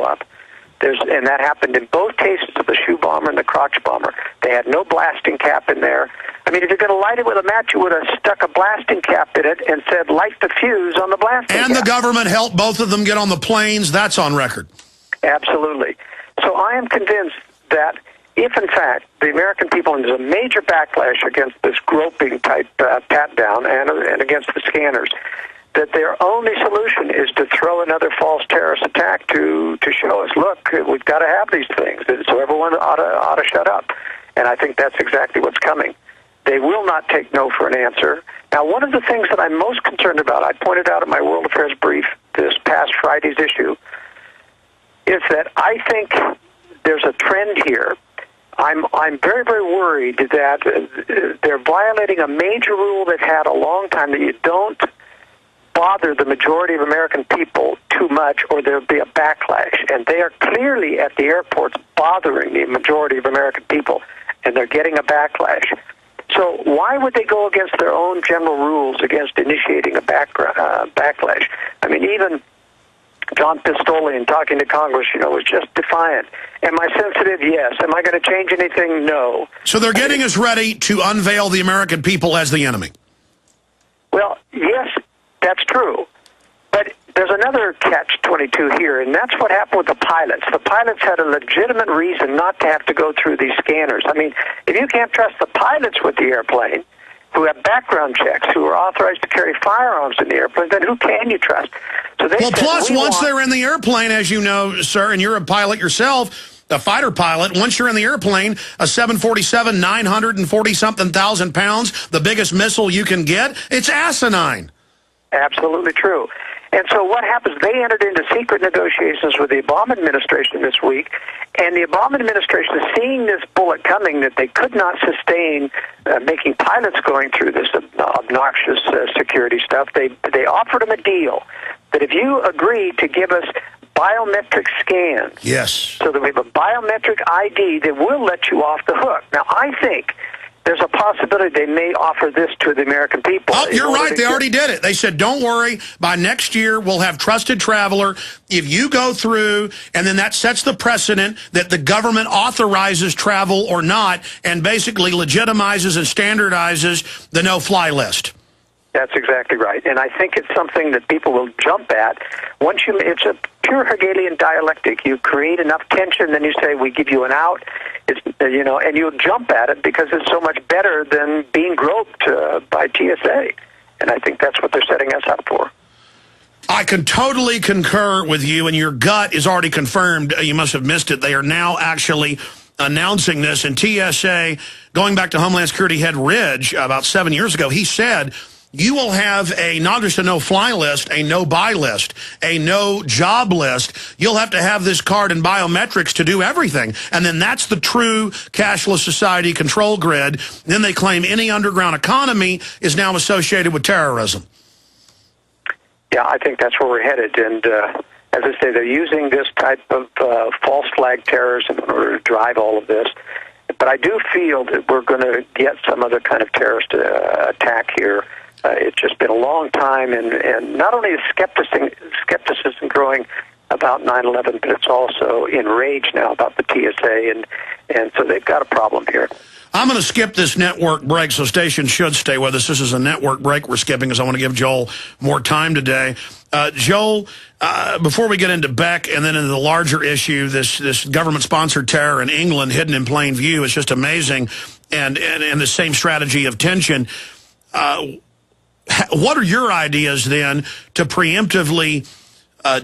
up. And that happened in both cases of the shoe bomber and the crotch bomber. They had no blasting cap in there. I mean, if you're going to light it with a match, you would have stuck a blasting cap in it and said, light the fuse on the blasting cap. And the government helped both of them get on the planes. That's on record. Absolutely. So I am convinced that if, in fact, the American people, and there's a major backlash against this groping-type pat-down and against the scanners, that their only solution is to throw another false terrorist attack to show us, look, we've got to have these things, so everyone ought to shut up. And I think that's exactly what's coming. They will not take no for an answer. Now, one of the things that I'm most concerned about, I pointed out in my World Affairs brief this past Friday's issue, is that I think there's a trend here. I'm very, very worried that they're violating a major rule they've had a long time, that you don't bother the majority of American people too much or there'll be a backlash. And they are clearly at the airports bothering the majority of American people, and they're getting a backlash. So why would they go against their own general rules against initiating a backlash? I mean, even John Pistole, in talking to Congress, was just defiant. Am I sensitive? Yes. Am I going to change anything? No. So they're getting us ready to unveil the American people as the enemy. Well, yes, that's true. But there's another catch-22 here, and that's what happened with the pilots. The pilots had a legitimate reason not to have to go through these scanners. I mean, if you can't trust the pilots with the airplane, who have background checks, who are authorized to carry firearms in the airplane, then who can you trust? So they said, plus, once they're in the airplane, as you know, sir, and you're a pilot yourself, a fighter pilot, once you're in the airplane, a 747, 940-something thousand pounds, the biggest missile you can get, it's asinine. Absolutely true. And so what happens, they entered into secret negotiations with the Obama administration this week, and the Obama administration, seeing this bullet coming that they could not sustain making pilots going through this obnoxious security stuff, they offered them a deal that if you agree to give us biometric scans, yes, so that we have a biometric ID that will let you off the hook. Now, I think there's a possibility they may offer this to the American people. Oh, you're right. They already did it. They said, don't worry. By next year, we'll have trusted traveler. If you go through, and then that sets the precedent that the government authorizes travel or not, and basically legitimizes and standardizes the no-fly list. That's exactly right. And I think it's something that people will jump at. It's a pure Hegelian dialectic. You create enough tension, then you say, we give you an out. And you'll jump at it because it's so much better than being groped by TSA. And I think that's what they're setting us up for. I can totally concur with you, and your gut is already confirmed. You must have missed it. They are now actually announcing this. And TSA, going back to Homeland Security head Ridge about 7 years ago, he said, you will have not just a no-fly list, a no-buy list, a no-job list. You'll have to have this card and biometrics to do everything. And then that's the true cashless society control grid. Then they claim any underground economy is now associated with terrorism. Yeah, I think that's where we're headed. And as I say, they're using this type of false flag terrorism in order to drive all of this. But I do feel that we're going to get some other kind of terrorist attack here. It's just been a long time, and not only is skepticism growing about 9/11, but it's also enraged now about the TSA, and so they've got a problem here. I'm going to skip this network break, so stations should stay with us. This is a network break we're skipping because I want to give Joel more time today. Joel, before we get into Beck and then into the larger issue, this government-sponsored terror in England hidden in plain view, it's just amazing, and the same strategy of tension. What are your ideas, then, to preemptively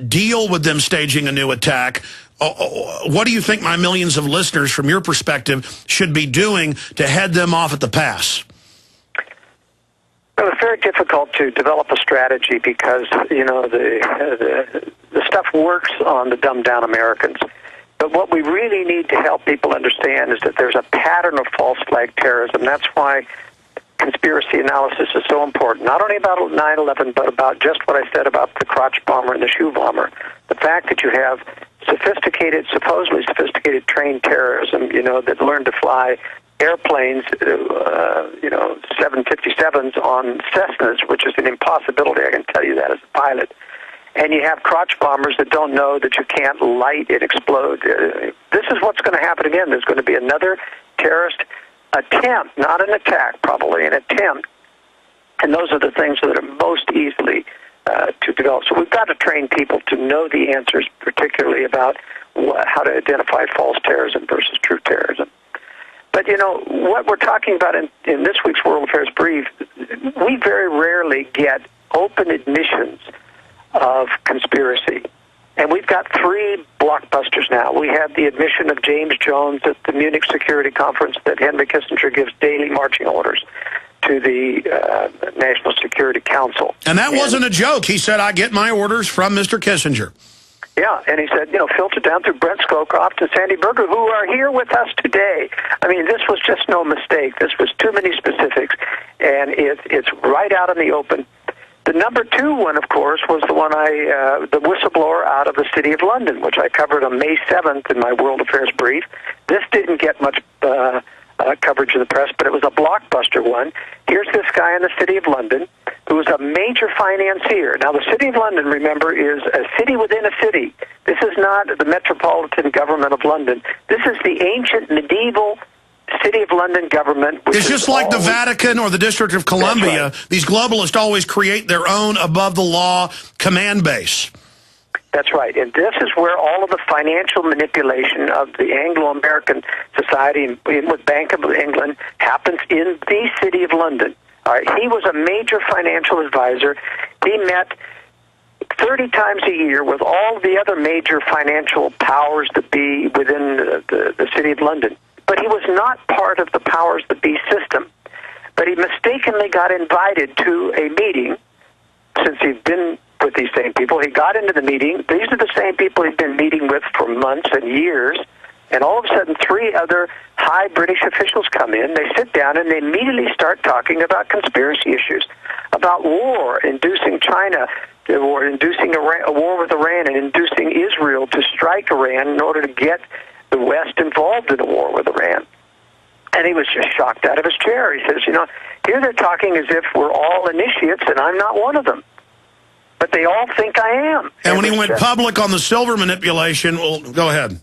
deal with them staging a new attack? What do you think my millions of listeners, from your perspective, should be doing to head them off at the pass? Well, it's very difficult to develop a strategy because, the stuff works on the dumbed-down Americans. But what we really need to help people understand is that there's a pattern of false flag terrorism. That's why conspiracy analysis is so important, not only about 9/11, but about just what I said about the crotch bomber and the shoe bomber. The fact that you have supposedly sophisticated trained terrorism, that learn to fly airplanes, 757s on Cessnas, which is an impossibility, I can tell you that as a pilot. and you have crotch bombers that don't know that you can't light and explode. This is what's going to happen again. There's going to be another terrorist attempt, not an attack, probably an attempt, and those are the things that are most easily to develop. So we've got to train people to know the answers, particularly about how to identify false terrorism versus true terrorism. But, you know, what we're talking about in this week's World Affairs Brief, we very rarely get open admissions of conspiracy. And we've got 3 blockbusters now. We have the admission of James Jones at the Munich Security Conference that Henry Kissinger gives daily marching orders to the National Security Council. And that wasn't a joke. He said, I get my orders from Mr. Kissinger. Yeah, and he said, you know, filtered down through Brent Scowcroft and Sandy Berger, who are here with us today. I mean, this was just no mistake. This was too many specifics, and it's right out in the open. The number 2 one, of course, was the one the whistleblower out of the City of London, which I covered on May 7th in my World Affairs Brief. This didn't get much coverage in the press, but it was a blockbuster one. Here's this guy in the City of London who is a major financier. Now, the City of London, remember, is a city within a city. This is not the metropolitan government of London. This is the ancient medieval City of London government. It's just like the Vatican or the District of Columbia. Right. These globalists always create their own above-the-law command base. That's right. And this is where all of the financial manipulation of the Anglo-American society with Bank of England happens in the City of London. All right. He was a major financial advisor. He met 30 times a year with all the other major financial powers that be within the City of London. But he was not part of the powers that be system. But he mistakenly got invited to a meeting, since he'd been with these same people. He got into the meeting. These are the same people he'd been meeting with for months and years. And all of a sudden, 3 other high British officials come in. They sit down and they immediately start talking about conspiracy issues, about war, inducing China, or inducing a war with Iran, and inducing Israel to strike Iran in order to get the West involved in a war with Iran. And he was just shocked out of his chair. He says, you know, here they're talking as if we're all initiates and I'm not one of them. But they all think I am. And when he went public on the silver manipulation, well, go ahead.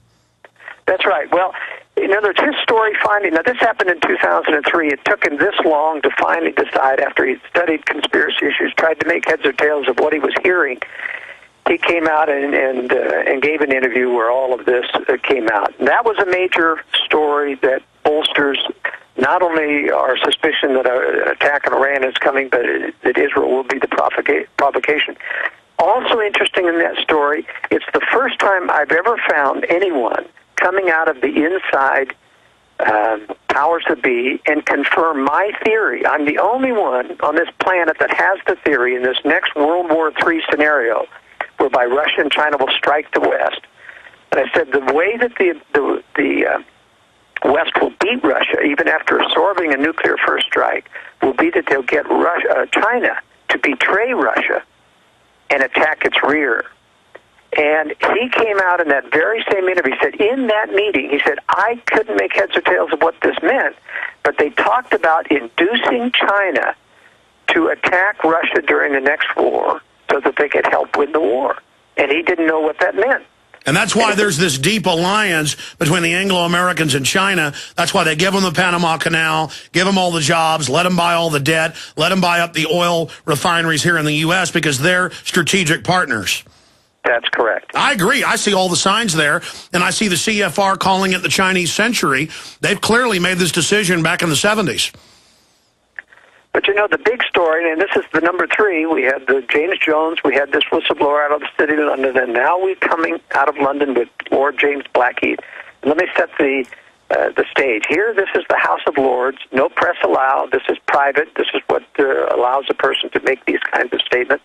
That's right. Well, in other words, his story finding, now this happened in 2003. It took him this long to finally decide, after he studied conspiracy issues, tried to make heads or tails of what he was hearing. He came out and gave an interview where all of this came out. And that was a major story that bolsters not only our suspicion that an attack on Iran is coming, but that Israel will be the provocation. Also interesting in that story, it's the first time I've ever found anyone coming out of the inside powers that be and confirm my theory. I'm the only one on this planet that has the theory in this next World War III scenario, whereby Russia and China will strike the West. And I said the way that the West will beat Russia, even after absorbing a nuclear first strike, will be that they'll get China to betray Russia and attack its rear. And he came out in that very same interview. He said, in that meeting, he said, I couldn't make heads or tails of what this meant, but they talked about inducing China to attack Russia during the next war so that they could help win the war. And he didn't know what that meant. And that's why there's this deep alliance between the Anglo-Americans and China. That's why they give them the Panama Canal, give them all the jobs, let them buy all the debt, let them buy up the oil refineries here in the U.S. because they're strategic partners. That's correct. I agree. I see all the signs there, and I see the CFR calling it the Chinese century. They've clearly made this decision back in the 70s. But, you know, the big story, and this is the number 3, we had the James Jones, we had this whistleblower out of the City of London, and now we're coming out of London with Lord James Blackheath. Let me set the stage. Here, this is the House of Lords, no press allowed, this is private, this is what allows a person to make these kinds of statements.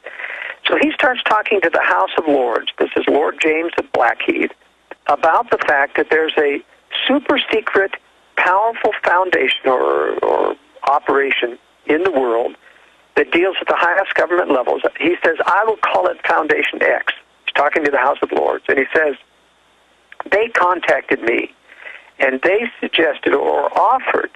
So he starts talking to the House of Lords, this is Lord James of Blackheath, about the fact that there's a super secret, powerful foundation or operation in the world that deals at the highest government levels. He says, I will call it Foundation X. He's talking to the House of Lords, and he says, they contacted me, and they suggested or offered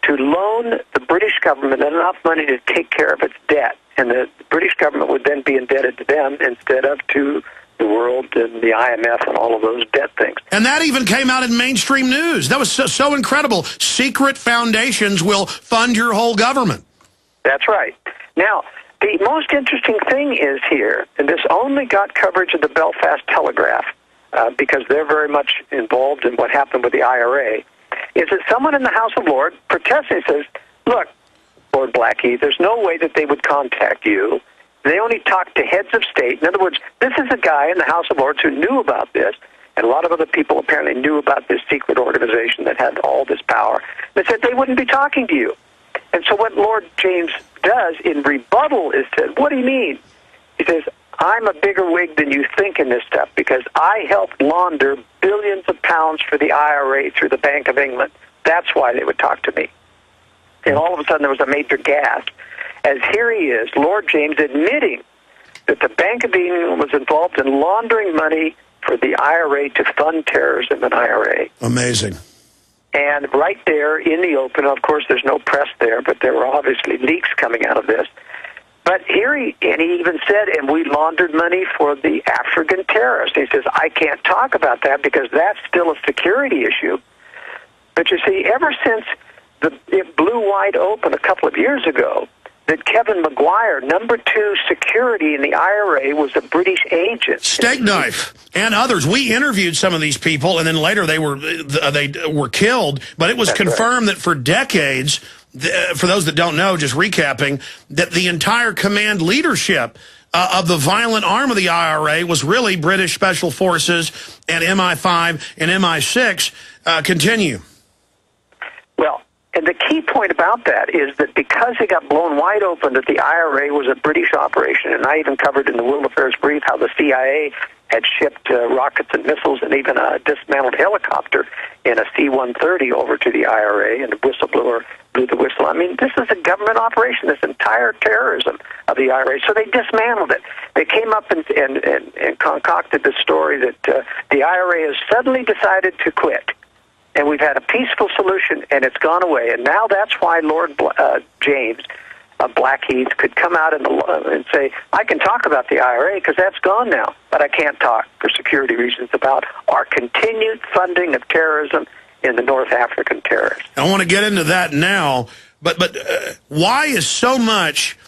to loan the British government enough money to take care of its debt, and the British government would then be indebted to them instead of to the world and the IMF and all of those debt things. And that even came out in mainstream news. That was so incredible. Secret foundations will fund your whole government. That's right. Now, the most interesting thing is here, and this only got coverage of the Belfast Telegraph, because they're very much involved in what happened with the IRA, is that someone in the House of Lords protests and says, look, Lord Blackie, there's no way that they would contact you. They only talk to heads of state. In other words, this is a guy in the House of Lords who knew about this, and a lot of other people apparently knew about this secret organization that had all this power. They said they wouldn't be talking to you. And so what Lord James does in rebuttal is said, what do you mean? He says, I'm a bigger wig than you think in this stuff because I helped launder billions of pounds for the IRA through the Bank of England. That's why they would talk to me. And all of a sudden there was a major gasp, as here he is, Lord James, admitting that the Bank of England was involved in laundering money for the IRA to fund terrorism in IRA. Amazing. And right there in the open, of course, there's no press there, but there were obviously leaks coming out of this. But here he even said, and we laundered money for the African terrorists. He says, I can't talk about that because that's still a security issue. But you see, ever since it blew wide open a couple of years ago, that Kevin Maguire, number 2 security in the IRA, was a British agent. Steak Knife and others. We interviewed some of these people, and then later they were killed. But it was confirmed that for decades, for those that don't know, just recapping, that the entire command leadership of the violent arm of the IRA was really British Special Forces and MI5 and MI6. Continue. Well, and the key point about that is that because it got blown wide open that the IRA was a British operation, and I even covered in the World Affairs Brief how the CIA had shipped rockets and missiles and even a dismantled helicopter in a C-130 over to the IRA, and the whistleblower blew the whistle. I mean, this is a government operation, this entire terrorism of the IRA. So they dismantled it. They came up and concocted the story that the IRA has suddenly decided to quit. And we've had a peaceful solution, and it's gone away. And now that's why Lord James Blackheath could come out and say, I can talk about the IRA because that's gone now, but I can't talk for security reasons about our continued funding of terrorism in the North African terrorists. I want to get into that now, but why is so much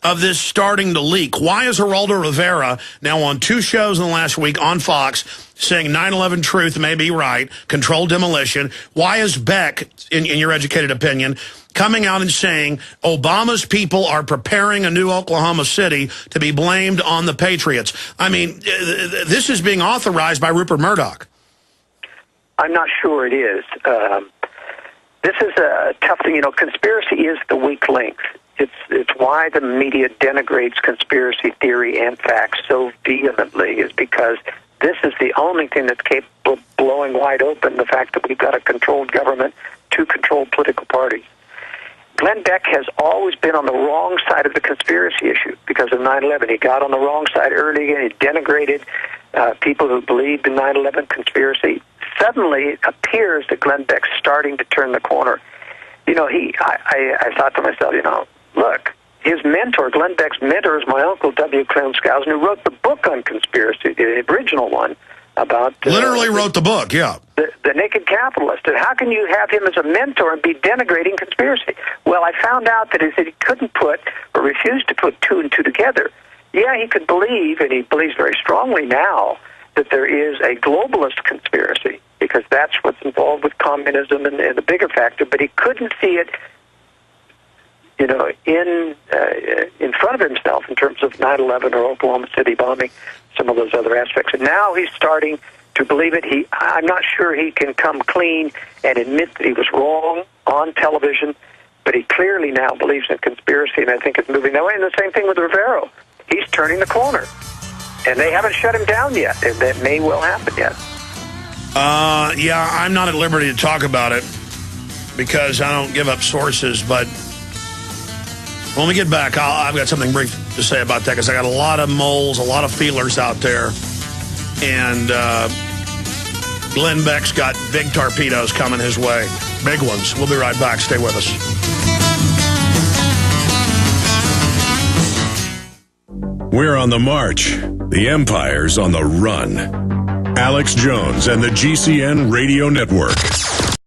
of this starting to leak? Why is Geraldo Rivera now on 2 shows in the last week on Fox saying 9/11 truth may be right, controlled demolition? Why is Beck, in your educated opinion, coming out and saying Obama's people are preparing a new Oklahoma City to be blamed on the Patriots? I mean, this is being authorized by Rupert Murdoch. I'm not sure it is. This is a tough thing. You know, conspiracy is the weak link. It's why the media denigrates conspiracy theory and facts so vehemently, is because this is the only thing that's capable of blowing wide open the fact that we've got a controlled government, 2 controlled political parties. Glenn Beck has always been on the wrong side of the conspiracy issue because of 9/11. He got on the wrong side early, and he denigrated people who believed in 9/11 conspiracy. Suddenly, it appears that Glenn Beck's starting to turn the corner. You know, I thought to myself, you know, look, his mentor, Glenn Beck's mentor, is my uncle, W. Clarence Skousen, who wrote the book on conspiracy, the original one, about... Literally wrote the book, yeah. The Naked Capitalist. And how can you have him as a mentor and be denigrating conspiracy? Well, I found out that he couldn't put, or refused to put 2 and 2 together. Yeah, he could believe, and he believes very strongly now, that there is a globalist conspiracy, because that's what's involved with communism and the bigger factor, but he couldn't see it, you know, in front of himself in terms of 9/11 or Oklahoma City bombing, some of those other aspects. And now he's starting to believe it. I'm not sure he can come clean and admit that he was wrong on television, but he clearly now believes in conspiracy, and I think it's moving that way. And the same thing with Rivero. He's turning the corner, and they haven't shut him down yet, and that may well happen yet. Yeah, I'm not at liberty to talk about it because I don't give up sources, but when we get back, I've got something brief to say about that, because I got a lot of moles, a lot of feelers out there, and Glenn Beck's got big torpedoes coming his way. Big ones. We'll be right back. Stay with us. We're on the march. The empire's on the run. Alex Jones and the GCN Radio Network.